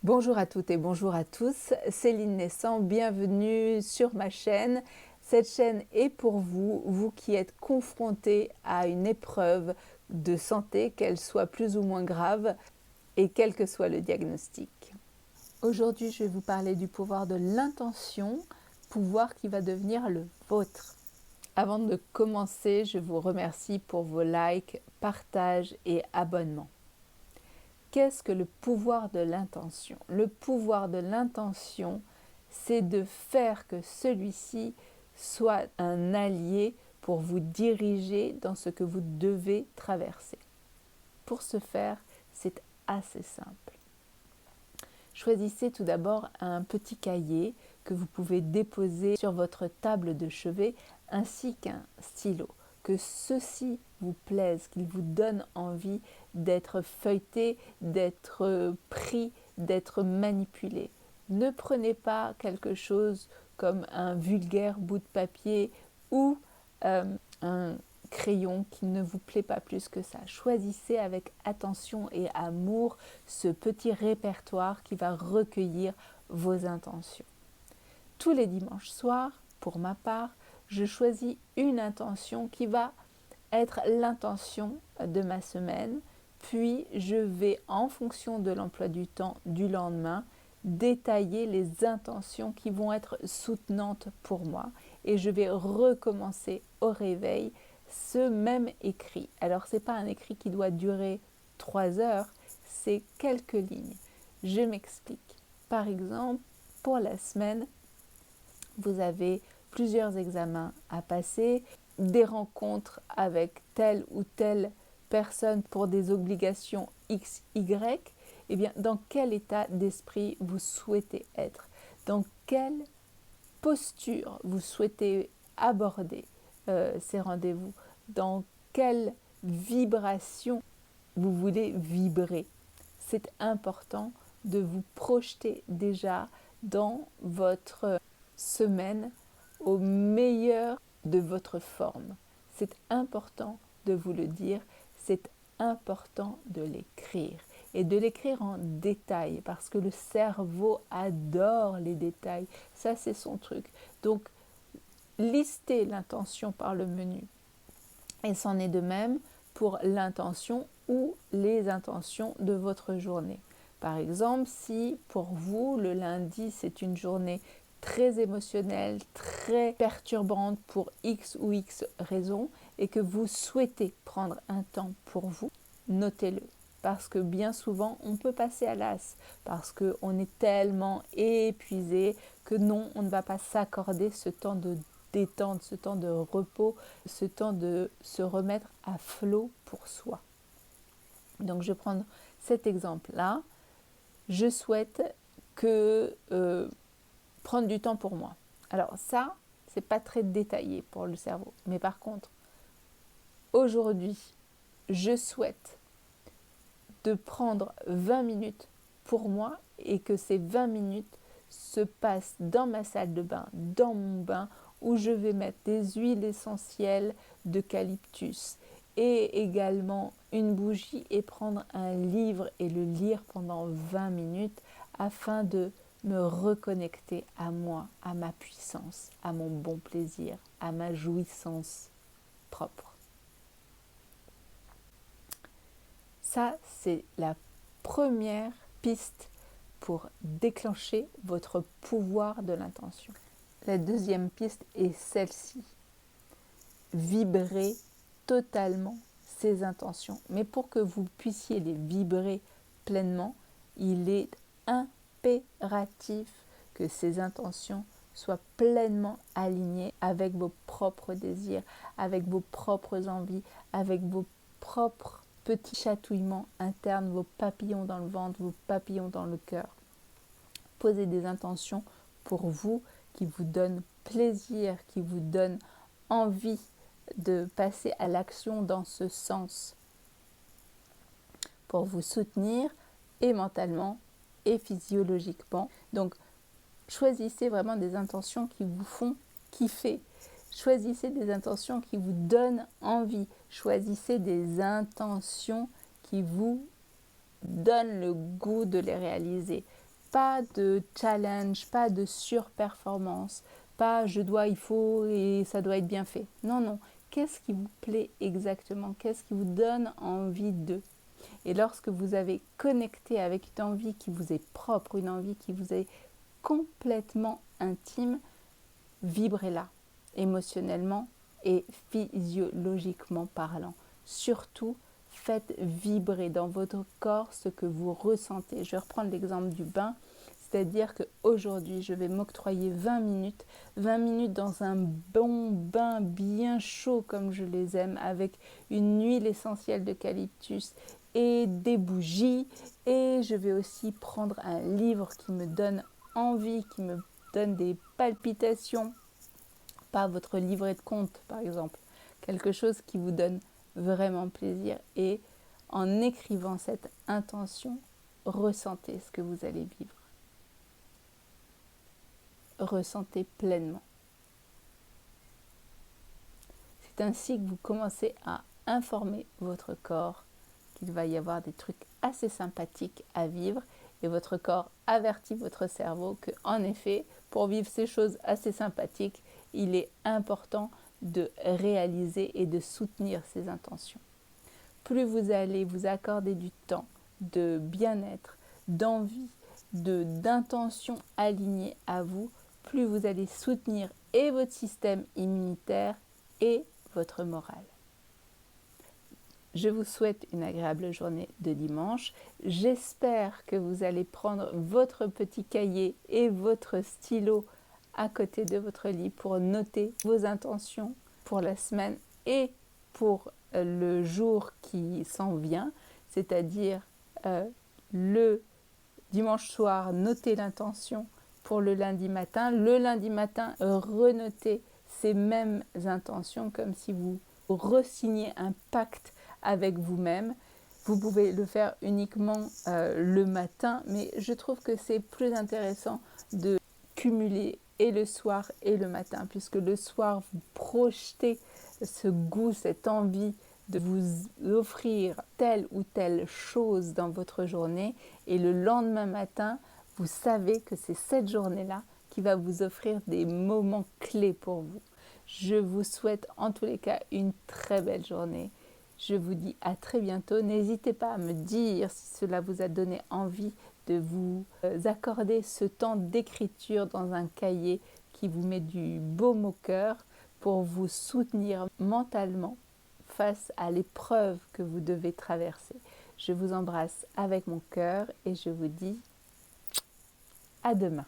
Bonjour à toutes et bonjour à tous, Céline Naissant, bienvenue sur ma chaîne. Cette chaîne est pour vous, vous qui êtes confrontés à une épreuve de santé, qu'elle soit plus ou moins grave et quel que soit le diagnostic. Aujourd'hui, je vais vous parler du pouvoir de l'intention, pouvoir qui va devenir le vôtre. Avant de commencer, je vous remercie pour vos likes, partages et abonnements. Qu'est-ce que le pouvoir de l'intention? Le pouvoir de l'intention, c'est de faire que celui-ci soit un allié pour vous diriger dans ce que vous devez traverser. Pour ce faire, c'est assez simple. Choisissez tout d'abord un petit cahier que vous pouvez déposer sur votre table de chevet ainsi qu'un stylo. Que ceci vous plaise, qu'il vous donne envie d'être feuilleté, d'être pris, d'être manipulé. Ne prenez pas quelque chose comme un vulgaire bout de papier ou un crayon qui ne vous plaît pas plus que ça. Choisissez avec attention et amour ce petit répertoire qui va recueillir vos intentions. Tous les dimanches soirs, pour ma part, je choisis une intention qui va être l'intention de ma semaine, puis je vais, en fonction de l'emploi du temps du lendemain, détailler les intentions qui vont être soutenantes pour moi et je vais recommencer au réveil ce même écrit. Alors, ce n'est pas un écrit qui doit durer 3 heures, c'est quelques lignes. Je m'explique. Par exemple, pour la semaine, vous avez plusieurs examens à passer, des rencontres avec telle ou telle personne pour des obligations X, Y. Eh bien, dans quel état d'esprit vous souhaitez être? Dans quelle posture vous souhaitez aborder ces rendez-vous? Dans quelle vibration vous voulez vibrer? C'est important de vous projeter déjà dans votre semaine au meilleur de votre forme. C'est important de vous le dire, c'est important de l'écrire. Et de l'écrire en détail, parce que le cerveau adore les détails. Ça, c'est son truc. Donc, listez l'intention par le menu. Et c'en est de même pour l'intention ou les intentions de votre journée. Par exemple, si pour vous, le lundi, c'est une journée très émotionnelle, très perturbante pour X ou X raisons, et que vous souhaitez prendre un temps pour vous, notez-le. Parce que bien souvent, on peut passer à l'as, parce qu'on est tellement épuisé que non, on ne va pas s'accorder ce temps de détente, ce temps de repos, ce temps de se remettre à flot pour soi. Donc, je vais prendre cet exemple-là. Je souhaite prendre du temps pour moi. Alors ça, c'est pas très détaillé pour le cerveau. Mais par contre, aujourd'hui, je souhaite de prendre 20 minutes pour moi et que ces 20 minutes se passent dans ma salle de bain, dans mon bain, où je vais mettre des huiles essentielles d'eucalyptus et également une bougie et prendre un livre et le lire pendant 20 minutes afin de me reconnecter à moi, à ma puissance, à mon bon plaisir, à ma jouissance propre. Ça, c'est la première piste pour déclencher votre pouvoir de l'intention. La deuxième piste est celle-ci. Vibrez totalement ces intentions. Mais pour que vous puissiez les vibrer pleinement, il est impératif que ces intentions soient pleinement alignées avec vos propres désirs, avec vos propres envies, avec vos propres petits chatouillements internes, vos papillons dans le ventre, vos papillons dans le cœur. Posez des intentions pour vous qui vous donnent plaisir, qui vous donnent envie de passer à l'action dans ce sens pour vous soutenir et mentalement et physiologiquement. Donc, choisissez vraiment des intentions qui vous font kiffer. Choisissez des intentions qui vous donnent envie. Choisissez des intentions qui vous donnent le goût de les réaliser. Pas de challenge, pas de surperformance, pas je dois, il faut et ça doit être bien fait. Non, non. Qu'est-ce qui vous plaît exactement? Qu'est-ce qui vous donne envie de? Et lorsque vous avez connecté avec une envie qui vous est propre, une envie qui vous est complètement intime, vibrez-la, émotionnellement et physiologiquement parlant. Surtout, faites vibrer dans votre corps ce que vous ressentez. Je vais reprendre l'exemple du bain, c'est-à-dire qu'aujourd'hui, je vais m'octroyer 20 minutes dans un bon bain bien chaud comme je les aime, avec une huile essentielle d'eucalyptus et des bougies. Et je vais aussi prendre un livre qui me donne envie, qui me donne des palpitations, pas votre livret de compte par exemple, quelque chose qui vous donne vraiment plaisir. Et en écrivant cette intention, ressentez ce que vous allez vivre. Ressentez pleinement. C'est ainsi que vous commencez à informer votre corps qu'il va y avoir des trucs assez sympathiques à vivre, et votre corps avertit votre cerveau que, en effet, pour vivre ces choses assez sympathiques, il est important de réaliser et de soutenir ses intentions. Plus vous allez vous accorder du temps de bien-être, d'envie, d'intention alignée à vous, plus vous allez soutenir et votre système immunitaire et votre morale. Je vous souhaite une agréable journée de dimanche. J'espère que vous allez prendre votre petit cahier et votre stylo à côté de votre lit pour noter vos intentions pour la semaine et pour le jour qui s'en vient, c'est-à-dire le dimanche soir, notez l'intention pour le lundi matin. Le lundi matin, renotez ces mêmes intentions comme si vous re-signez un pacte avec vous-même. Vous pouvez le faire uniquement le matin, mais je trouve que c'est plus intéressant de cumuler et le soir et le matin, puisque le soir, vous projetez ce goût, cette envie de vous offrir telle ou telle chose dans votre journée, et le lendemain matin, vous savez que c'est cette journée-là qui va vous offrir des moments clés pour vous. Je vous souhaite en tous les cas une très belle journée. Je vous dis à très bientôt. N'hésitez pas à me dire si cela vous a donné envie de vous accorder ce temps d'écriture dans un cahier qui vous met du baume au cœur pour vous soutenir mentalement face à l'épreuve que vous devez traverser. Je vous embrasse avec mon cœur et je vous dis à demain.